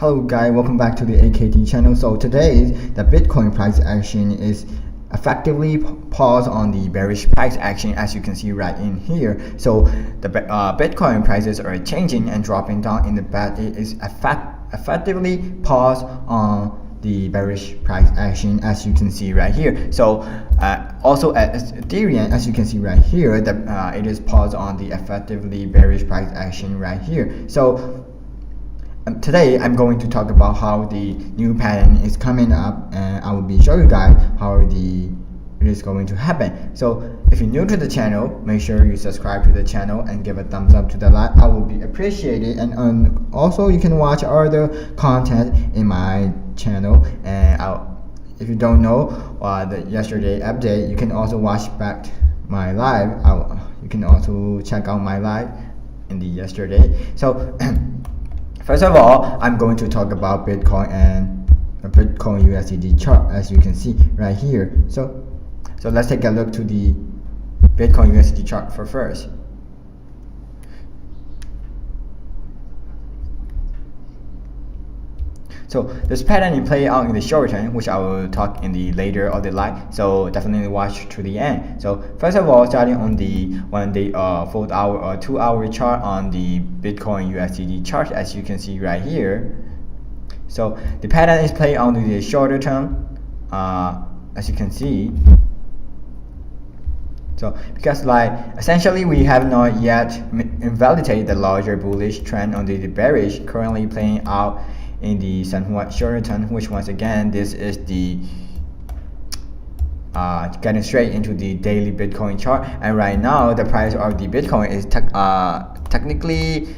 Hello guys, welcome back to the AKT channel. So today the Bitcoin price action is effectively paused on the bearish price action, as you can see right in here. So the Bitcoin prices are changing and dropping down in the bed. It is effectively paused on the bearish price action, as you can see right here. So also at Ethereum, as you can see right here, it is paused on the effectively bearish price action right here. So today I'm going to talk about how the new pattern is coming up, and I will be showing you guys how it is going to happen. So if you're new to the channel, make sure you subscribe to the channel and give a thumbs up to the like. I will be appreciated, and also you can watch other content in my channel. And if you don't know the yesterday update, you can also watch back my live. You can also check out my live in the yesterday. So first of all, I'm going to talk about Bitcoin and a Bitcoin USDT chart, as you can see right here. So let's take a look to the Bitcoin USDT chart for first. So this pattern is playing out in the short term, which I will talk in the later of the live. So definitely watch to the end. So first of all, starting on the 1 day, 4 hour or 2 hour chart on the Bitcoin USDT chart, as you can see right here. So the pattern is playing out in the shorter term, as you can see. So because essentially we have not yet invalidated the larger bullish trend on the bearish currently playing out in the somewhat shorter term, which once again this is the getting straight into the daily Bitcoin chart. And right now the price of the Bitcoin is technically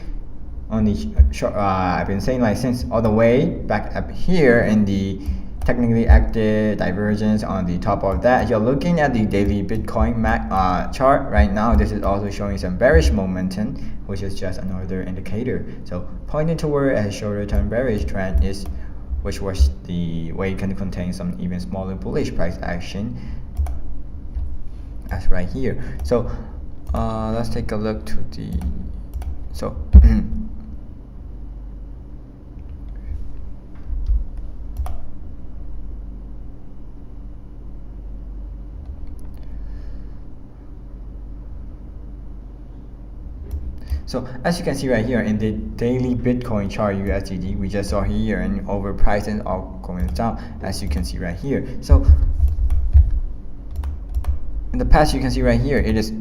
on the short, I've been saying since all the way back up here in the technically active divergence. On the top of that, you're looking at the daily Bitcoin chart right now. This is also showing some bearish momentum, which is just another indicator. So pointing toward a shorter term bearish trend which was the way it can contain some even smaller bullish price action, as right here. So let's take a look to the So as you can see right here in the daily Bitcoin chart USDT, we just saw here and overpricing are going down, as you can see right here. So in the past, you can see right here it is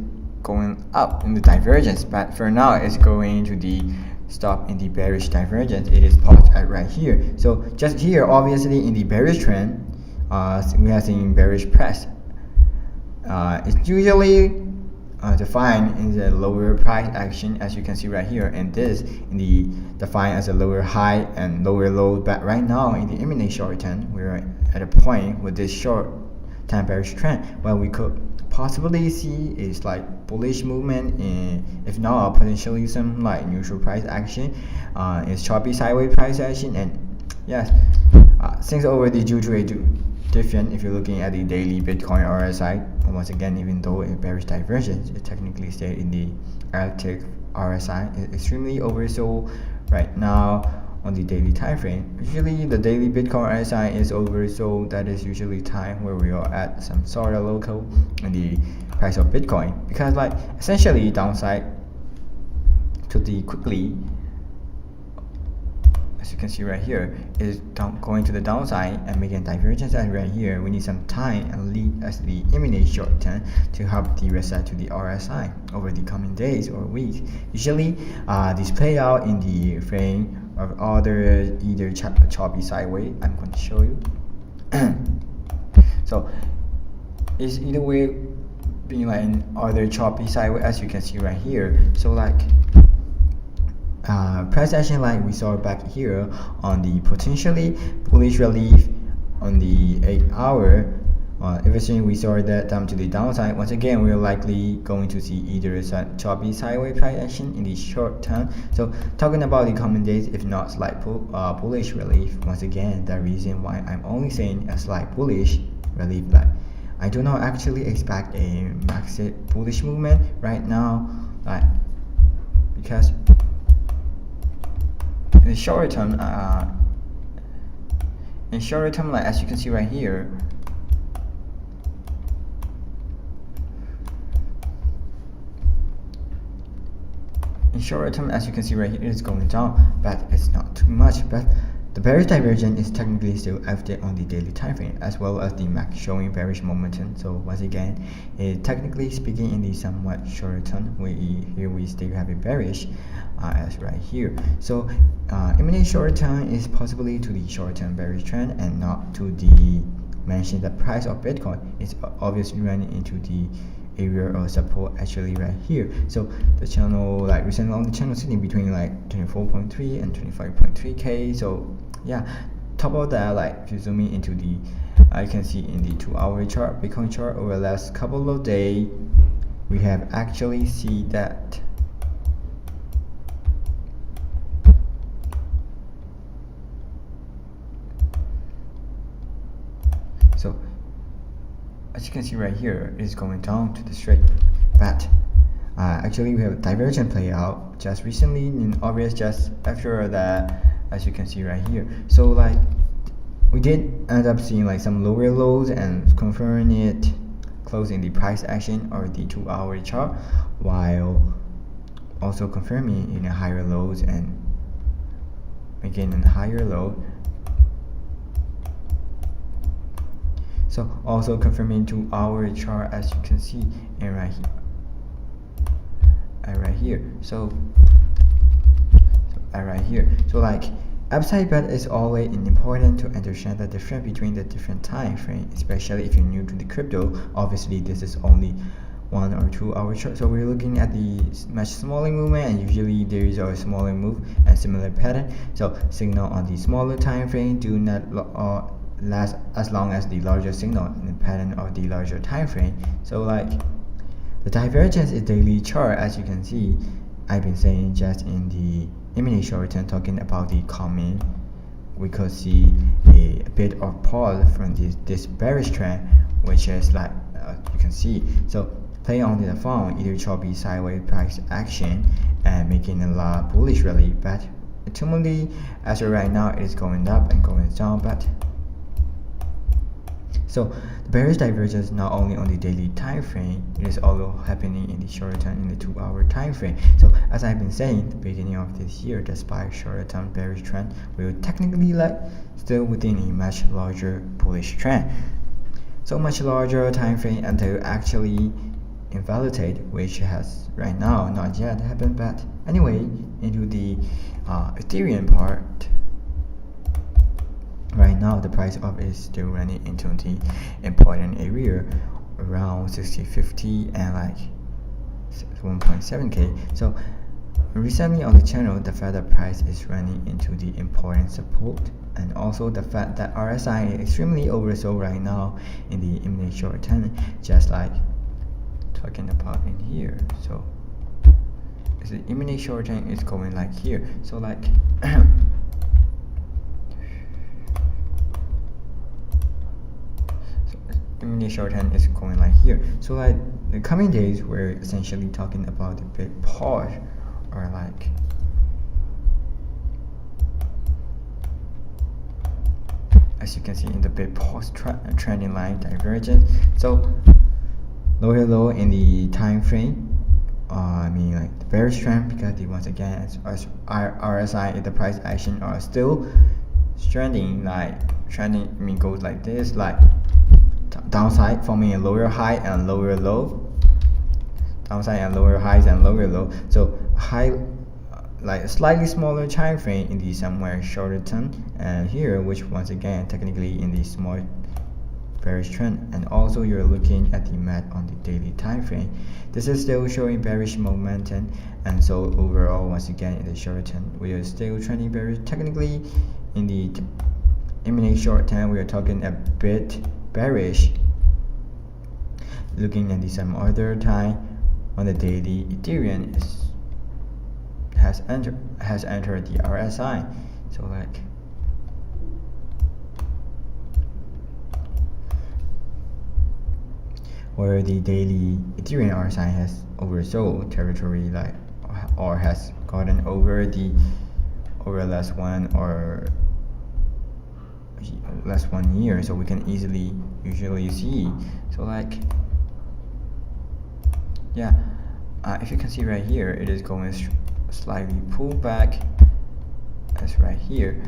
going up in the divergence, but for now it's going to the stop in the bearish divergence. It is paused at right here. So just here, obviously in the bearish trend, we are seeing bearish press. It's usually defined in the lower price action, as you can see right here, and this in the defined as a lower high and lower low. But right now in the imminent short term, we're at a point with this short term bearish trend where we could possibly see is bullish movement, and if not, potentially some neutral price action. It's choppy sideways price action, and yes, things already due to a different. If you're looking at the daily Bitcoin RSI, once again, even though a bearish divergence, it technically stayed in the active RSI. It's extremely oversold right now on the daily time frame. Usually the daily Bitcoin RSI is oversold. That is usually time where we are at some sort of local in the price of Bitcoin, because essentially downside to the quickly, as you can see right here, is going to the downside and making divergence. And right here we need some time and lead as the imminent short term to help the reset to the RSI over the coming days or weeks. Usually these play out in the frame of other either choppy sideways. I'm going to show you. So it's either way being in other choppy sideways, as you can see right here. So price action we saw back here on the potentially bullish relief on the 8 hour. Everything we saw that down to the downside. Once again, we're likely going to see either a choppy sideways price action in the short term. So talking about the coming days, if not slight bullish relief. Once again, the reason why I'm only saying a slight bullish relief, I do not actually expect a massive bullish movement right now, because in the short term, in shorter term, like as you can see right here, in shorter term, as you can see right here, it's going down, but it's not too much. But the bearish divergence is technically still active on the daily time frame, as well as the MAC showing bearish momentum. So once again, technically speaking, in the somewhat shorter term, we still have a bearish as right here. So imminent short term is possibly to the short term bearish trend and not to the mentioned the price of Bitcoin. It's obviously running into the area of support actually right here. So the channel, like recently on the channel, sitting between like 24.3 and 25.3k. So yeah, top of that, like if you zoom in into the you can see in the 2-hour chart, Bitcoin chart, over the last couple of days, we have actually see that so as you can see right here, it's going down to the straight, but actually we have a divergent play out just recently in August, just after that, as you can see right here. So like we did end up seeing like some lower lows and confirming it, closing the price action or the 2-hour chart, while also confirming in a higher lows and making a higher low. So also confirming 2-hour chart, as you can see, and right here, so right here. So like upside bet is always important to understand the difference between the different time frame, especially if you're new to the crypto. Obviously this is only 1 or 2-hour chart, so we're looking at the much smaller movement, and usually there is a smaller move and similar pattern. So signal on the smaller time frame do not last as long as the larger signal in the pattern of the larger time frame. So like the divergence is daily chart, as you can see. I've been saying just in the imminent short term, talking about the coming, we could see a bit of pause from this bearish trend, which is like you can see. So play on the phone, either choppy sideways price action and making a lot bullish rally, but ultimately as of right now it is going up and going down. But so the bearish divergence not only on the daily time frame, it is also happening in the short term, in the 2-hour time frame. So as I've been saying, the beginning of this year, despite short term bearish trend, we will technically like still within a much larger bullish trend. So much larger time frame until actually invalidate, which has right now not yet happened. But anyway, into the Ethereum part. Right now, the price of it is still running into the important area around 60.50 and like 1.7k. So recently on the channel, the fact that price is running into the important support, and also the fact that RSI is extremely oversold right now in the imminent short term, just like talking about in here. So the imminent short term is going like here. So like imminent short term is going like here. So like the coming days, we're essentially talking about a big pause, or like as you can see in the big pause trending line divergence. So lower low in the time frame, I mean like the bearish trend, because once again as RSI and the price action are still trending, I mean goes like this, like downside forming a lower high and lower low, downside and lower highs and lower low. So high, like a slightly smaller time frame in the somewhere shorter term, and here, which once again technically in the small bearish trend, and also you're looking at the mat on the daily time frame. This is still showing bearish momentum, and so overall once again in the short term we are still trending bearish. Technically in the imminent short term we are talking a bit bearish. Looking at the some other time on the daily, Ethereum has entered the RSI. So like where the daily Ethereum RSI has oversold territory, like or has gotten over the last one or last 1 year, so we can usually see. So like, yeah, if you can see right here, it is going slightly pull back as right here,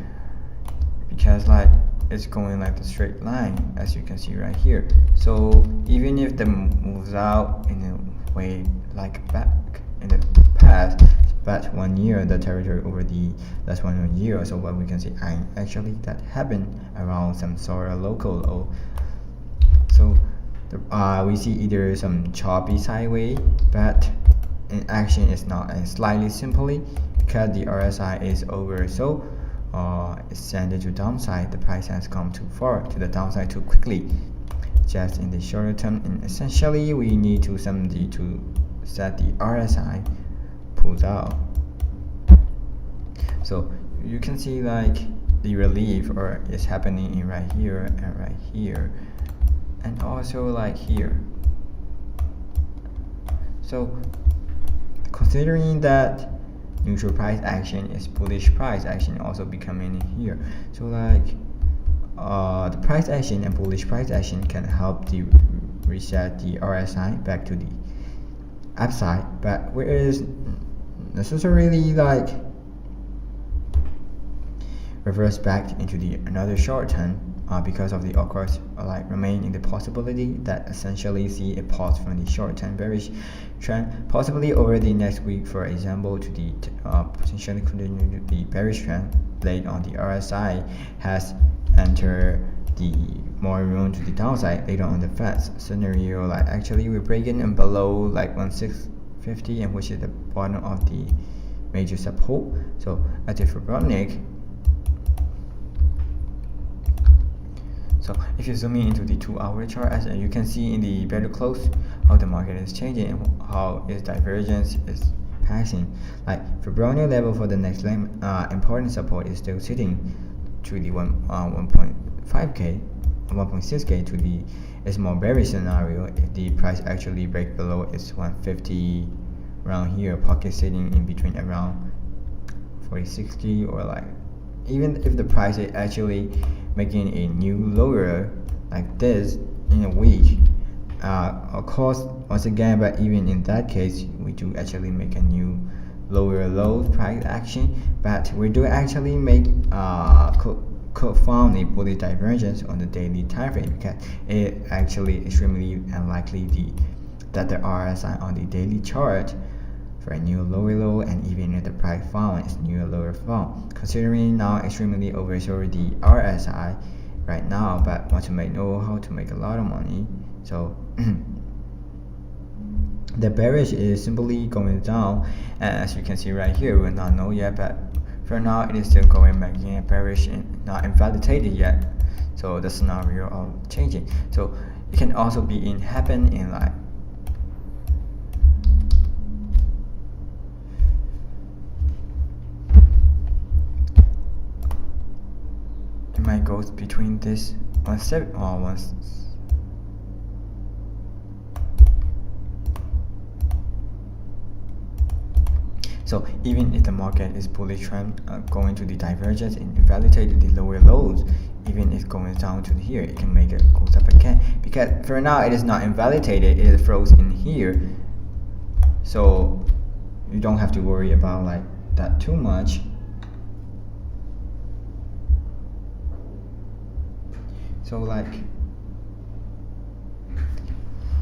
because like it's going like the straight line, as you can see right here. So even if the moves out in a way like back in the past 1 year, the territory over the last 1 year, so what we can see actually that happened around some sort of local low. So we see either some choppy sideways, but in action it's not, and slightly simply because the RSI is over, so it's sent to downside. The price has come too far to the downside too quickly, just in the shorter term, and essentially we need to somebody to set the RSI pulls out. So you can see like the relief or is happening in right here and right here, and also like here. So considering that neutral price action is bullish price action also becoming in here, so like the price action and bullish price action can help to reset the RSI back to the upside, but whereas necessarily like reverse back into the another short term, because of the, of course, like remain in the possibility that essentially see a pause from the short-term bearish trend, possibly over the next week, for example, to the potentially continue the bearish trend laid on the RSI has entered the more room to the downside later on the Fed's scenario. Like actually we're breaking in below like 1650, and which is the bottom of the major support. So at the Fibonacci, so if you zoom in into the 2-hour chart, as you can see in the better close, how the market is changing and how its divergence is passing. Like Fibonacci level for the next important support is still sitting to the 1.5k, 1.6k to the is more bearish scenario. If the price actually break below its 150 around here, pocket sitting in between around 4060, or like even if the price is actually making a new lower like this in a week, of course, once again, but even in that case we do actually make a new lower low price action, but we do actually make found a bullish divergence on the daily time frame, because it actually extremely unlikely that the RSI on the daily chart for a new lower low, and even if the price found is new lower found, considering now extremely oversold the RSI right now, but want to know how to make a lot of money. So the bearish is simply going down, and as you can see right here, we not know yet, but for now it is still going back in bearish and not invalidated yet. So the scenario of changing, so it can also be happen in like might go between this 1.7 or 1. So even if the market is bullish trend going to the divergence and invalidate the lower lows, even if going down to here, it can make it goes up again, because for now it is not invalidated, it is frozen in here, so you don't have to worry about like that too much. So like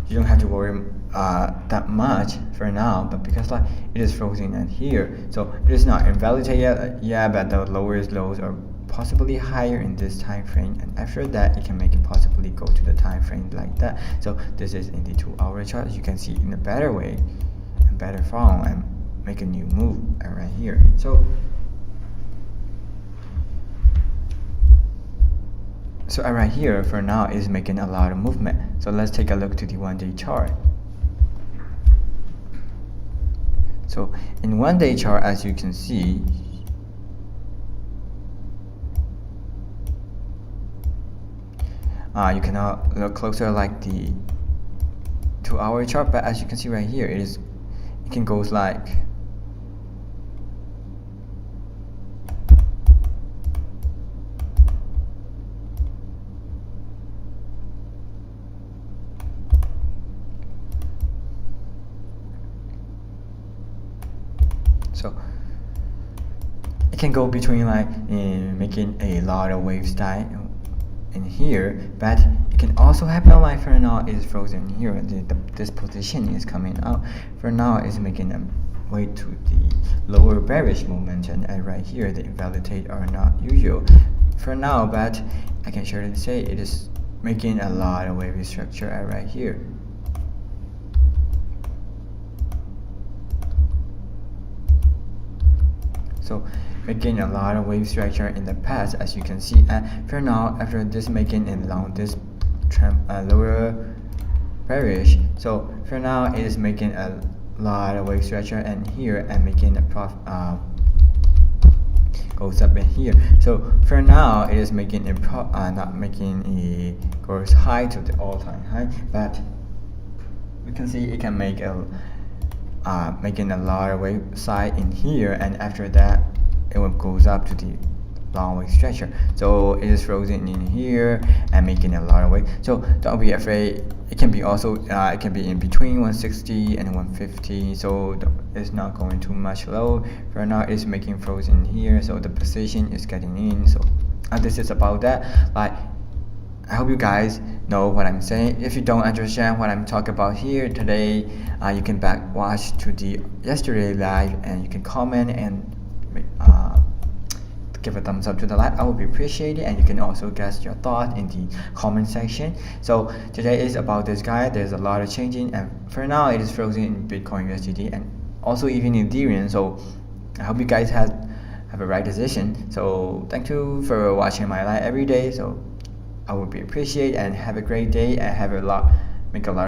you don't have to worry that much for now, but because like it is frozen at here, so it is not invalidated yet, yeah, but the lowest lows are possibly higher in this time frame, and after that it can make it possibly go to the time frame like that. So this is in the 2-hour chart, you can see in a better way and better form and make a new move right here. So right here for now is making a lot of movement. So let's take a look to the 1-day chart. So in 1-day chart, as you can see, you can now look closer like the 2-hour chart, but as you can see right here, it can go like So it can go between like making a lot of wave style in here, but it can also happen like for now it's frozen here. This position is coming out. For now it's making a way to the lower bearish momentum, and right here the invalidate are not usual for now, but I can surely say it is making a lot of wavy structure right here. So making a lot of wave structure in the past, as you can see, and for now after this making it along this lower bearish, so for now it is making a lot of wave structure and here and making a goes up in here. So for now it is making a not making a goes high to the all-time high, but we can see it can make a making a lot of wave side in here, and after that it will goes up to the long wave structure. So it is frozen in here and making a lot of wave. So don't be afraid. It can be also it can be in between 160 and 150. So it's not going too much low. For now it's making frozen here. So the position is getting in. So this is about that. Like, I hope you guys know what I'm saying. If you don't understand what I'm talking about here today, you can back watch to the yesterday live and you can comment and give a thumbs up to the live. I would be appreciated, and you can also guess your thought in the comment section. So today is about this guy. There's a lot of changing, and for now it is frozen in Bitcoin USDT and also even in Ethereum. So I hope you guys have a right decision. So thank you for watching my live every day. So I would be appreciated, and have a great day and make a lot